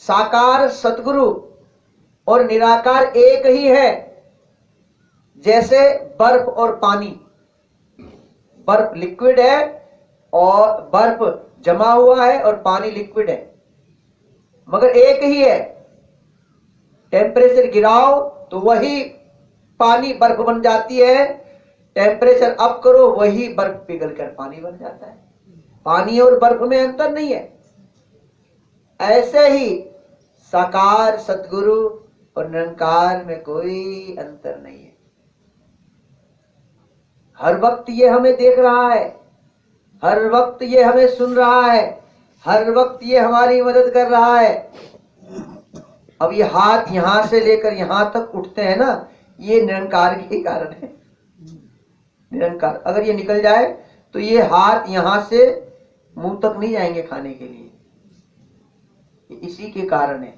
साकार सतगुरु और निराकार एक ही है। जैसे बर्फ और पानी, बर्फ लिक्विड है और बर्फ जमा हुआ है और पानी लिक्विड है, मगर एक ही है। टेम्परेचर गिराओ तो वही पानी बर्फ बन जाती है, टेम्परेचर अप करो वही बर्फ पिघलकर पानी बन जाता है। पानी और बर्फ में अंतर नहीं है। ऐसे ही साकार सतगुरु और निरंकार में कोई अंतर नहीं है। हर वक्त ये हमें देख रहा है, हर वक्त ये हमें सुन रहा है, हर वक्त ये हमारी मदद कर रहा है। अब ये हाथ यहां से लेकर यहां तक उठते हैं ना, ये निरंकार के कारण है। निरंकार अगर ये निकल जाए तो ये हाथ यहां से मुंह तक नहीं जाएंगे खाने के लिए, इसी के कारण है।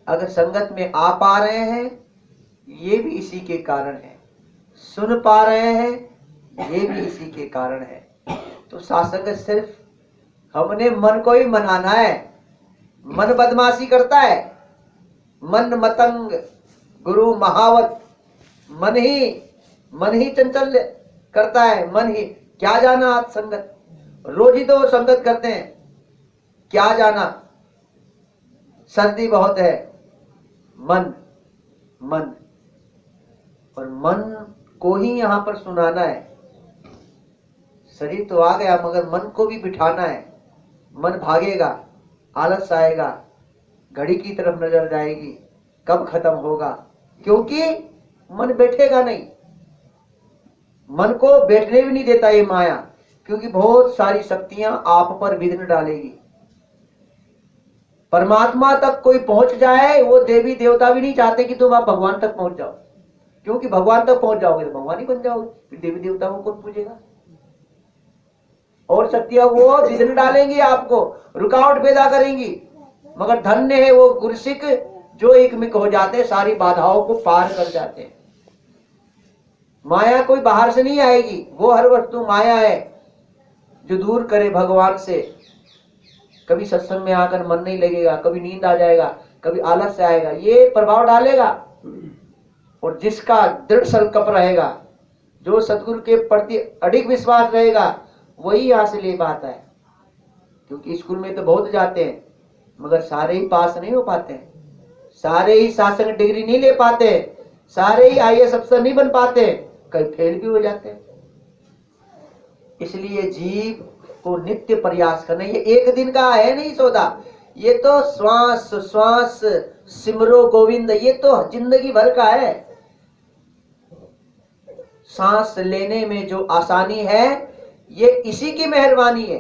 अगर संगत में आ पा रहे हैं ये भी इसी के कारण है, सुन पा रहे हैं ये भी इसी के कारण है। तो सासंगत सिर्फ हमने मन को ही मनाना है। मन बदमाशी करता है, मन मतंग गुरु महावत, मन ही चंचल करता है। मन ही क्या जाना आप संगत, रोज ही तो संगत करते हैं, क्या जाना सर्दी बहुत है। मन और मन को ही यहां पर सुनाना है। शरीर तो आ गया मगर मन को भी बिठाना है। मन भागेगा, आलस आएगा, घड़ी की तरफ नजर जाएगी, कब खत्म होगा, क्योंकि मन बैठेगा नहीं। मन को बैठने भी नहीं देता ये माया, क्योंकि बहुत सारी शक्तियां आप पर विघ्न डालेगी। परमात्मा तक कोई पहुंच जाए, वो देवी देवता भी नहीं चाहते कि तुम आप भगवान तक पहुंच जाओ, क्योंकि भगवान तक पहुंच जाओगे तो भगवान ही बन जाओगे, फिर देवी देवता को कौन पूजेगा। और शक्तियां वो विघ्न डालेंगी, आपको रुकावट पैदा करेंगी। मगर धन्य है वो गुरसिक जो एकमिक हो जाते हैं, सारी बाधाओं को पार कर जाते हैं। माया कोई बाहर से नहीं आएगी, वो हर वस्तु माया है जो दूर करे भगवान से। कभी सत्संग में आकर मन नहीं लगेगा, कभी नींद आ जाएगा, कभी आलस से आएगा, ये प्रभाव डालेगा। और जिसका दृढ़ संकल्प रहेगा, जो सतगुरु के प्रति अडिग विश्वास रहेगा, वही यहां से ले पाता है। क्योंकि स्कूल में तो बहुत जाते हैं मगर सारे ही पास नहीं हो पाते हैं, सारे ही शासन डिग्री नहीं ले पाते, सारे ही IAS अफसर नहीं बन पाते, कई फेल भी हो जाते हैं। इसलिए जीव को नित्य प्रयास करना, ये एक दिन का है नहीं सौदा, ये तो श्वास श्वास सिमरो गोविंद, ये तो जिंदगी भर का है। सांस लेने में जो आसानी है ये इसी की मेहरबानी है।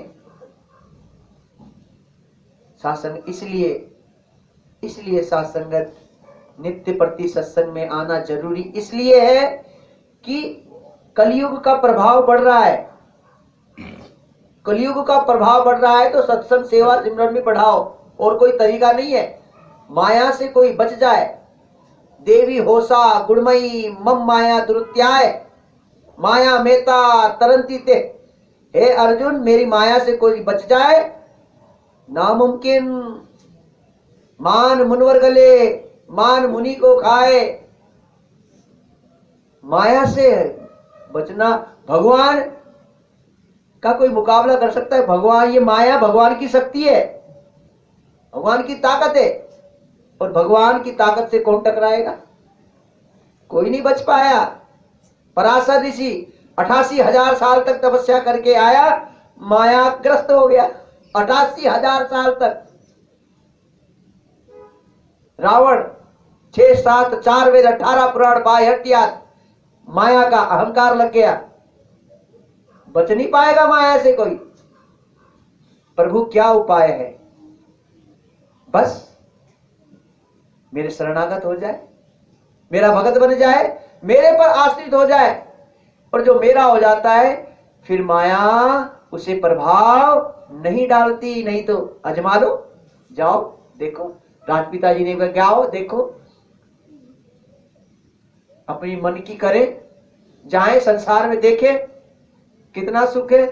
सात्संग इसलिए सात्संगत नित्य प्रति सत्संग में आना जरूरी इसलिए है कि कलयुग का प्रभाव बढ़ रहा है। कलयुग का प्रभाव बढ़ रहा है तो सत्संग सेवा सिमरन भी बढ़ाओ, और कोई तरीका नहीं है। माया से कोई बच जाए, देवी होसा गुणमयी मम माया दुरुत्याय, माया मेता तरंती ते। हे अर्जुन, मेरी माया से कोई बच जाए नामुमकिन। मान मुनवर गले, मान मुनि को खाए। माया से बचना, भगवान का कोई मुकाबला कर सकता है? भगवान, ये माया भगवान की शक्ति है, भगवान की ताकत है, और भगवान की ताकत से कौन टकराएगा? कोई नहीं बच पाया। पराशर ऋषि 88,000 साल तक तपस्या करके आया, मायाग्रस्त हो गया 88,000 साल तक। रावण 6, 7, 4 वेद 18 पुराण बाह्य हटियात, माया का अहंकार लग गया, बच नहीं पाएगा माया से कोई। प्रभु क्या उपाय है? बस मेरे शरणागत हो जाए, मेरा भगत बन जाए, मेरे पर आश्रित हो जाए, और जो मेरा हो जाता है फिर माया उसे प्रभाव नहीं डालती। नहीं तो आजमा लो, जाओ देखो, राजपिता जी ने कहा क्या हो, देखो अपनी मन की करे, जाए संसार में देखे कितना सुख है।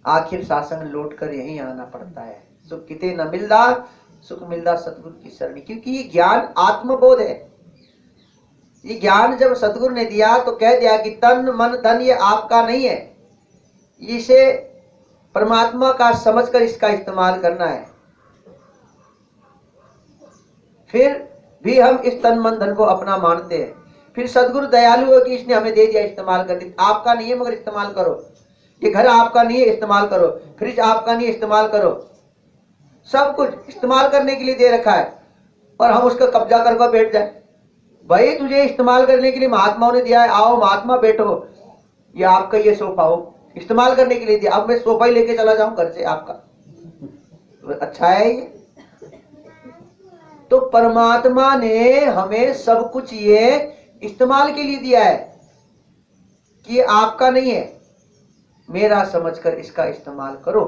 आखिर शासन लौट कर यहीं आना पड़ता है। सुख किते न मिलदा, सुख मिलदा सतगुरु की शरणी। क्योंकि ये ज्ञान आत्मबोध है। ये ज्ञान जब सतगुरु ने दिया तो कह दिया कि तन मन धन ये आपका नहीं है, इसे परमात्मा का समझकर इसका इस्तेमाल करना है। फिर भी हम इस तन मन धन को अपना मानते हैं। फिर सदगुरु दयालु है कि इसने हमें दे दिया, इस्तेमाल कर दिया। आपका नहीं है मगर इस्तेमाल करो। ये घर आपका नहीं है, इस्तेमाल करो। फ्रिज आपका नहीं है, इस्तेमाल करो। सब कुछ इस्तेमाल करने के लिए दे रखा है और हम उसका कब्जा करके बैठ जाए। भाई तुझे इस्तेमाल करने के लिए महात्माओं ने दिया है, आओ महात्मा बैठो, ये आपका ये सोफा हो, इस्तेमाल करने के लिए दिया। अब मैं सोफा ही लेके चला जाऊं घर से आपका, तो अच्छा है ये। तो परमात्मा ने हमें सब कुछ ये इस्तेमाल के लिए दिया है कि आपका नहीं है, मेरा समझकर इसका इस्तेमाल करो।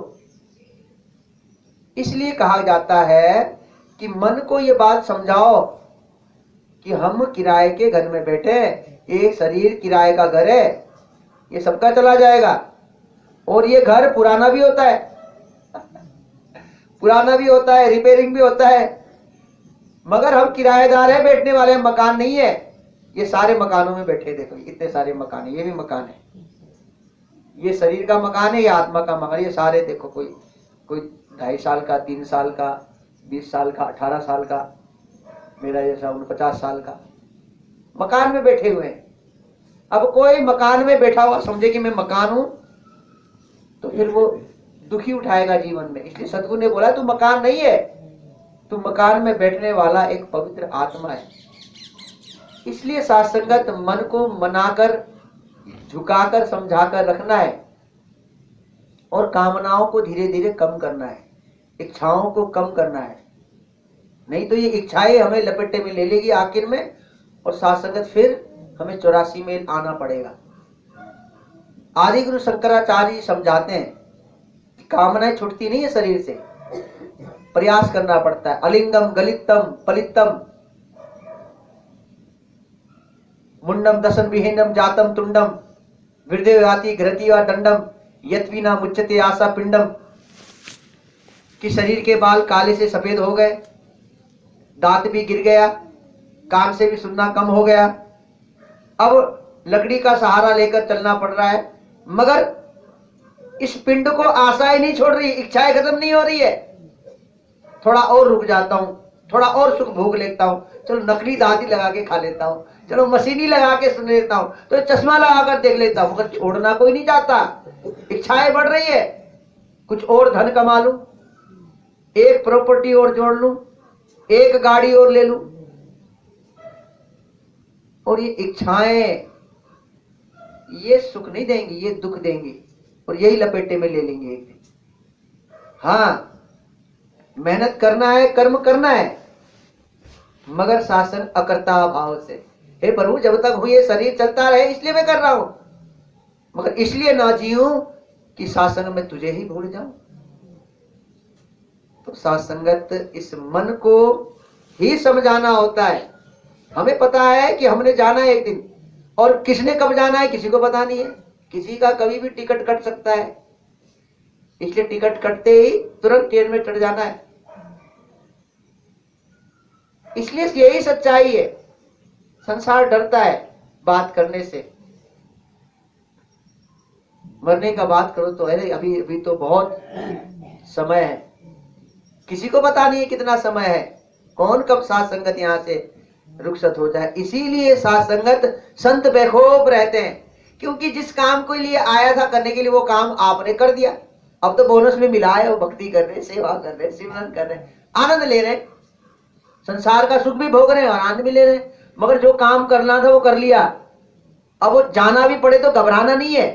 इसलिए कहा जाता है कि मन को ये बात समझाओ कि हम किराए के घर में बैठे, ये शरीर किराए का घर है, ये सबका चला जाएगा। और ये घर पुराना भी होता है, पुराना भी होता है, रिपेयरिंग भी होता है, मगर हम किराएदार है, बैठने वाले, मकान नहीं है। ये सारे मकानों में बैठे, देखो इतने सारे मकान है, ये भी मकान है, ये शरीर का मकान है, ये आत्मा का मकान। ये सारे देखो, कोई 2.5 साल का, 3 साल का, 20 साल का, 18 साल का, मेरा जैसा 49 साल का, मकान में बैठे हुए हैं। अब कोई मकान में बैठा हुआ समझे कि मैं मकान हूं, तो फिर वो दुखी उठाएगा जीवन में। इसलिए सतगुरु ने बोला तू मकान नहीं है, तू मकान में बैठने वाला एक पवित्र आत्मा है। इसलिए सात्संगत मन को मनाकर, झुकाकर, समझाकर रखना है और कामनाओं को धीरे धीरे कम करना है, इच्छाओं को कम करना है। नहीं तो ये इच्छाएं हमें लपेटे में ले लेगी आखिर में, और सात्संगत फिर हमें 84 में आना पड़ेगा। आदि गुरु शंकराचार्य समझाते हैं कि कामनाएं छुटती नहीं है शरीर से, प्रयास करना पड़ता है। अलिंगम गलितम पलितम मुंडम दसन विहीनम जातम तुंडम वृद्धि घृति व दंडम यत्विना मुच्यते आशा पिंडम। कि शरीर के बाल काले से सफेद हो गए, दांत भी गिर गया, कान से भी सुनना कम हो गया, अब लकड़ी का सहारा लेकर चलना पड़ रहा है, मगर इस पिंड को आशाएं नहीं छोड़ रही, इच्छाएं खत्म नहीं हो रही है। थोड़ा और रुक जाता हूं, थोड़ा और सुख भोग लेता हूं, चलो नकली दांत ही लगा के खा लेता हूं, चलो मशीनी लगा के सुन लेता हूं, तो चश्मा लगाकर देख लेता हूं, मगर छोड़ना कोई नहीं चाहता। इच्छाएं बढ़ रही है, कुछ और धन कमा लूं, एक प्रॉपर्टी और जोड़ लूं, एक गाड़ी और ले लूं। और ये इच्छाएं ये सुख नहीं देंगी, ये दुख देंगी, और यही लपेटे में ले लेंगे एक दिन। हाँ, मेहनत करना है, कर्म करना है, मगर शासन अकर्ता भाव से। हे प्रभु, जब तक हुए शरीर चलता रहे इसलिए मैं कर रहा हूं, मगर इसलिए ना जीऊं कि शासन में तुझे ही भूल जाऊं। तो सात्संगत इस मन को ही समझाना होता है। हमें पता है कि हमने जाना है एक दिन, और किसने कब जाना है किसी को पता नहीं है। किसी का कभी भी टिकट कट सकता है, इसलिए टिकट कटते ही तुरंत ट्रेन में चढ़ जाना है। इसलिए यही सच्चाई है। संसार डरता है बात करने से। मरने का बात करो तो अरे अभी तो बहुत समय है, किसी को पता नहीं है कितना समय है, कौन कब साथ संगत यहां से रुखसत हो जाए। इसीलिए साथ संगत संत बेखौफ रहते हैं, क्योंकि जिस काम के लिए आया था करने के लिए वो काम आपने कर दिया। अब तो बोनस में मिला है, वो भक्ति कर रहे, सेवा कर रहे, सिमरन कर रहे, आनंद ले रहे, संसार का सुख भी भोग रहे हैं और आनंद भी ले रहे हैं। मगर जो काम करना था वो कर लिया, अब वो जाना भी पड़े तो घबराना नहीं है,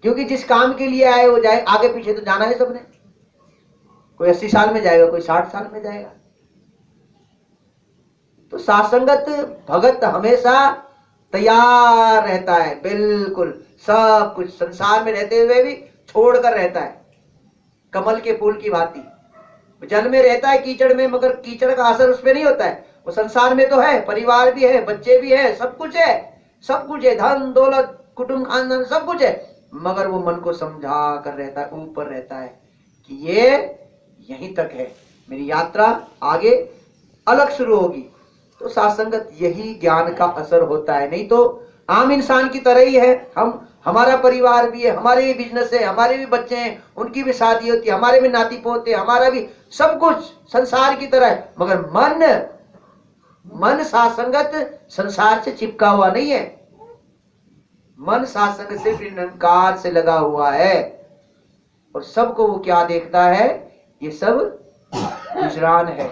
क्योंकि जिस काम के लिए आए वो जाए। आगे पीछे तो जाना है सबने, कोई 80 साल में जाएगा, कोई 60 साल में जाएगा। तो सात्संगत भगत हमेशा तैयार रहता है, बिल्कुल सब कुछ संसार में रहते हुए भी छोड़कर रहता है, कमल के फूल की भांति। जल में रहता है कीचड़ में, मगर कीचड़ का असर उस पर नहीं होता है। वो संसार में तो है, परिवार भी है, बच्चे भी है, सब कुछ है, सब कुछ है, धन दौलत कुटुंब खानदान सब कुछ है, मगर वो मन को समझा कर रहता है, ऊपर रहता है कि ये यहीं तक है, मेरी यात्रा आगे अलग शुरू होगी। तो सात्संगत यही ज्ञान का असर होता है, नहीं तो आम इंसान की तरह ही है। हमारा परिवार भी है, हमारे भी बिजनेस है, हमारे भी बच्चे हैं, उनकी भी शादी होती है, हमारे भी नाती पोते, हमारा भी सब कुछ संसार की तरह है। मगर मन सात्संगत संसार से चिपका हुआ नहीं है। मन सात्संग से निरंकार से लगा हुआ है और सबको वो क्या देखता है, ये सब गुजरान है,